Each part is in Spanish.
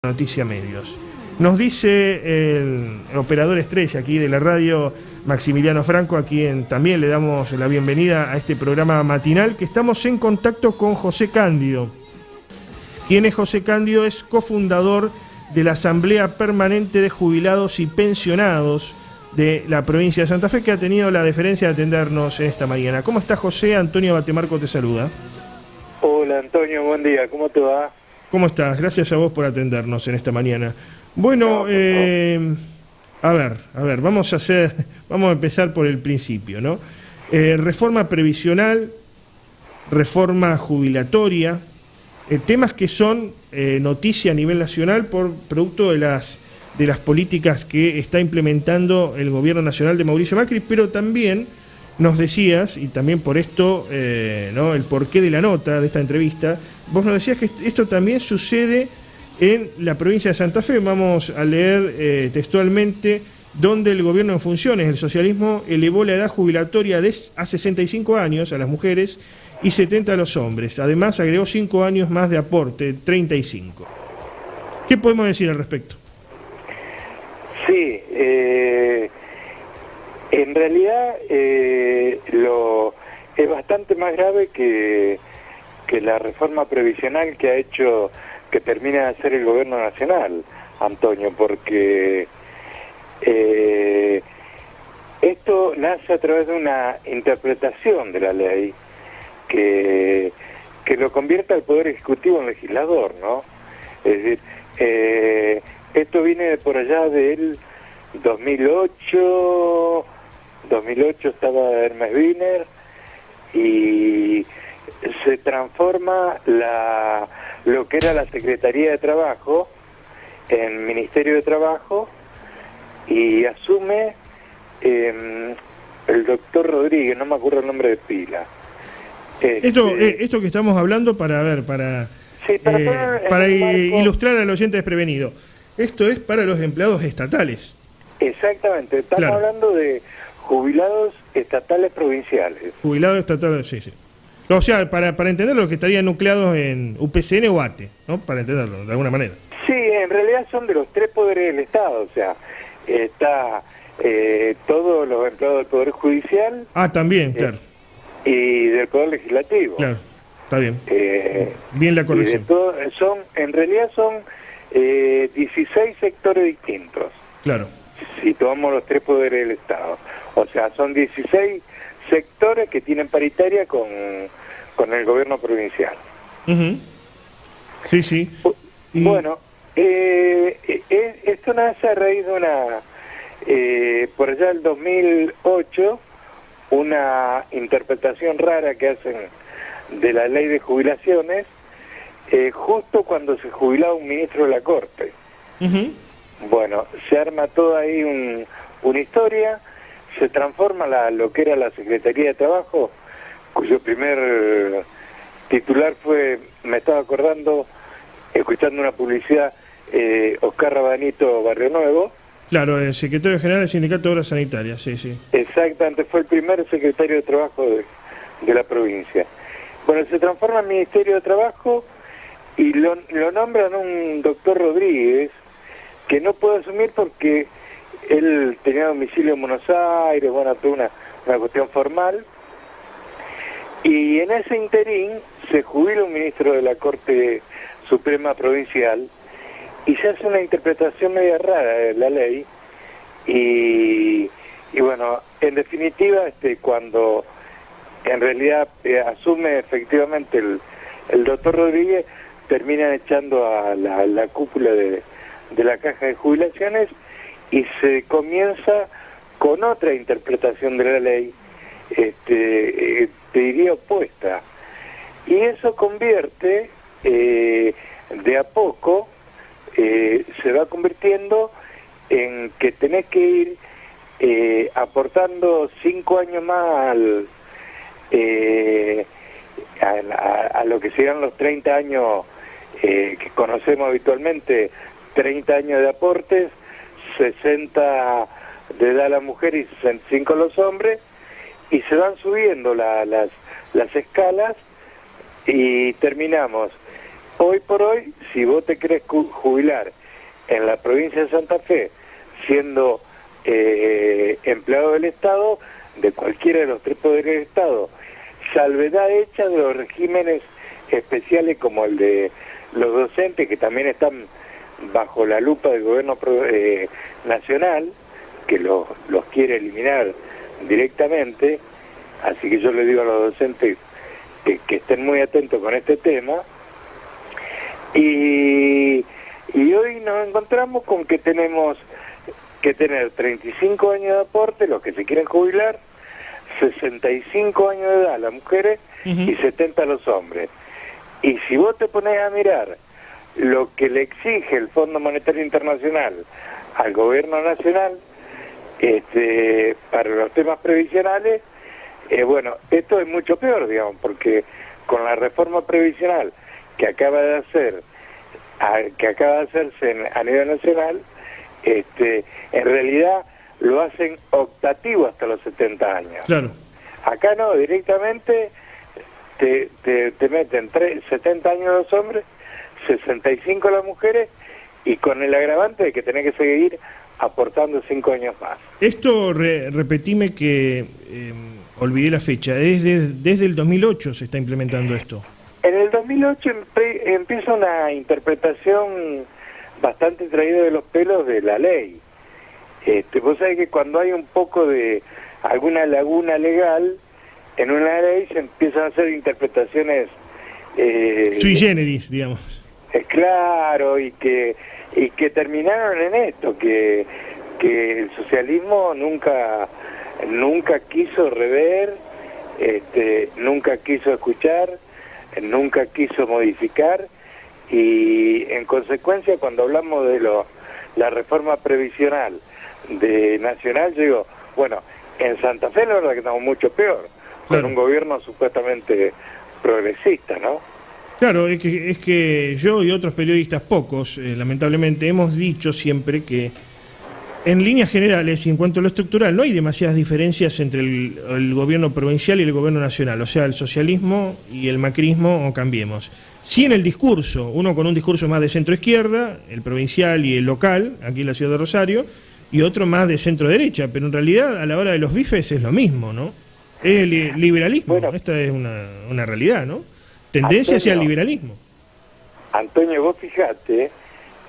Noticia Medios. Nos dice el operador estrella aquí de la radio, Maximiliano Franco, a quien también le damos la bienvenida a este programa matinal, que estamos en contacto con José Cándido. ¿Quién es José Cándido? Es cofundador de la Asamblea Permanente de Jubilados y Pensionados de la provincia de Santa Fe, que ha tenido la deferencia de atendernos en esta mañana. ¿Cómo está, José? Antonio Batemarco te saluda. Hola, Antonio, buen día, ¿cómo te va? ¿Cómo estás? Gracias a vos por atendernos en esta mañana. Bueno, a ver, vamos a empezar por el principio, ¿no? Reforma previsional, reforma jubilatoria, temas que son noticia a nivel nacional por producto de las políticas que está implementando el gobierno nacional de Mauricio Macri, pero también nos decías, y también por esto, ¿no?, el porqué de la nota de esta entrevista, vos nos decías que esto también sucede en la provincia de Santa Fe. Vamos a leer textualmente, donde el gobierno en funciones, el socialismo, elevó la edad jubilatoria a 65 años a las mujeres y 70 a los hombres. Además, agregó 5 años más de aporte, 35. ¿Qué podemos decir al respecto? Sí, en realidad es bastante más grave que la reforma previsional que termina de hacer el gobierno nacional, Antonio, porque esto nace a través de una interpretación de la ley que lo convierte al Poder Ejecutivo en legislador, ¿no? Es decir, esto viene de por allá del 2008 estaba Hermes Wiener, y se transforma lo que era la Secretaría de Trabajo en Ministerio de Trabajo, y asume el doctor Rodríguez, no me acuerdo el nombre de pila. Esto que estamos hablando para ilustrar al oyente desprevenido. Esto es para los empleados estatales. Exactamente, estamos hablando de jubilados estatales provinciales. Jubilados estatales, sí. O sea, para entender lo que estarían nucleados en UPCN o ATE, ¿no? Para entenderlo de alguna manera. Sí, en realidad son de los tres poderes del Estado, o sea, está todos los empleados del Poder Judicial. Ah, también, claro. Y del Poder Legislativo. Claro, está bien. Bien la corrección. En realidad son 16 sectores distintos. Claro. Si tomamos los tres poderes del Estado. O sea, son 16 sectores que tienen paritaria con el gobierno provincial. Uh-huh. Sí, sí. Bueno, esto nace a raíz de por allá del 2008, una interpretación rara que hacen de la ley de jubilaciones, justo cuando se jubilaba un ministro de la Corte. Uh-huh. Bueno, se arma toda ahí una historia, se transforma lo que era la Secretaría de Trabajo, cuyo primer titular fue, me estaba acordando, escuchando una publicidad, Oscar Rabanito Barrio Nuevo. Claro, el secretario general del Sindicato de Obras Sanitarias, sí. Exactamente, fue el primer secretario de Trabajo de la provincia. Bueno, se transforma en Ministerio de Trabajo y lo nombran un doctor Rodríguez, que no puede asumir porque él tenía domicilio en Buenos Aires, bueno, toda una cuestión formal, y en ese interín se jubila un ministro de la Corte Suprema Provincial y se hace una interpretación media rara de la ley, y bueno, en definitiva, cuando en realidad asume efectivamente el doctor Rodríguez, terminan echando a la cúpula de la Caja de Jubilaciones, y se comienza con otra interpretación de la ley, te diría opuesta, y eso convierte de a poco, se va convirtiendo en que tenés que ir aportando 5 años más a lo que serían los 30 años que conocemos habitualmente, 30 años de aportes, 60 de edad a la mujer y 65 a los hombres, y se van subiendo las escalas, y terminamos Hoy por hoy, si vos te querés jubilar en la provincia de Santa Fe, siendo empleado del Estado, de cualquiera de los tres poderes del Estado, salvedad hecha de los regímenes especiales como el de los docentes, que también están bajo la lupa del gobierno nacional, que los quiere eliminar directamente. Así que yo le digo a los docentes que estén muy atentos con este tema. Y hoy nos encontramos con que tenemos que tener 35 años de aporte, los que se quieren jubilar, 65 años de edad las mujeres y 70 los hombres. Y si vos te pones a mirar lo que le exige el Fondo Monetario Internacional al gobierno nacional para los temas previsionales, bueno, esto es mucho peor, digamos, porque con la reforma previsional que acaba de hacerse a nivel nacional, en realidad lo hacen optativo hasta los 70 años. Claro. Acá no, directamente te meten 70 años los hombres, 65 las mujeres, y con el agravante de que tenés que seguir aportando 5 años más. Esto, repetime que olvidé la fecha, desde el 2008 se está implementando esto. En el 2008 empieza una interpretación bastante traída de los pelos de la ley. Vos sabés que cuando hay un poco de alguna laguna legal en una ley, se empiezan a hacer interpretaciones sui generis, digamos. Claro, y que terminaron en esto, que el socialismo nunca quiso rever, nunca quiso escuchar, nunca quiso modificar, y en consecuencia, cuando hablamos de la reforma previsional de Nacional, yo digo, bueno, en Santa Fe la verdad que estamos mucho peor, claro, con un gobierno supuestamente progresista, ¿no? Claro, es que yo y otros periodistas, pocos, lamentablemente, hemos dicho siempre que en líneas generales y en cuanto a lo estructural no hay demasiadas diferencias entre el gobierno provincial y el gobierno nacional, o sea, el socialismo y el macrismo, o cambiemos. Sí, en el discurso, uno con un discurso más de centro-izquierda, el provincial y el local, aquí en la ciudad de Rosario, y otro más de centro-derecha, pero en realidad a la hora de los bifes es lo mismo, ¿no? Es el liberalismo, bueno, esta es una realidad, ¿no? Tendencia hacia el liberalismo. Antonio, vos fijate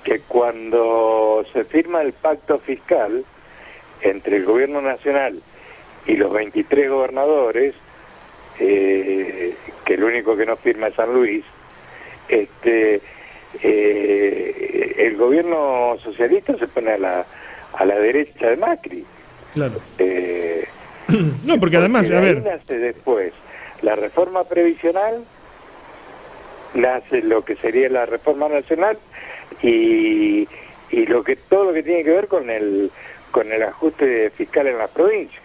que cuando se firma el pacto fiscal entre el gobierno nacional y los 23 gobernadores, que el único que no firma es San Luis, el gobierno socialista se pone a la derecha de Macri. Claro. No, porque además, a ver, nace después la reforma previsional, nace lo que sería la reforma nacional y todo lo que tiene que ver con el ajuste fiscal en las provincias.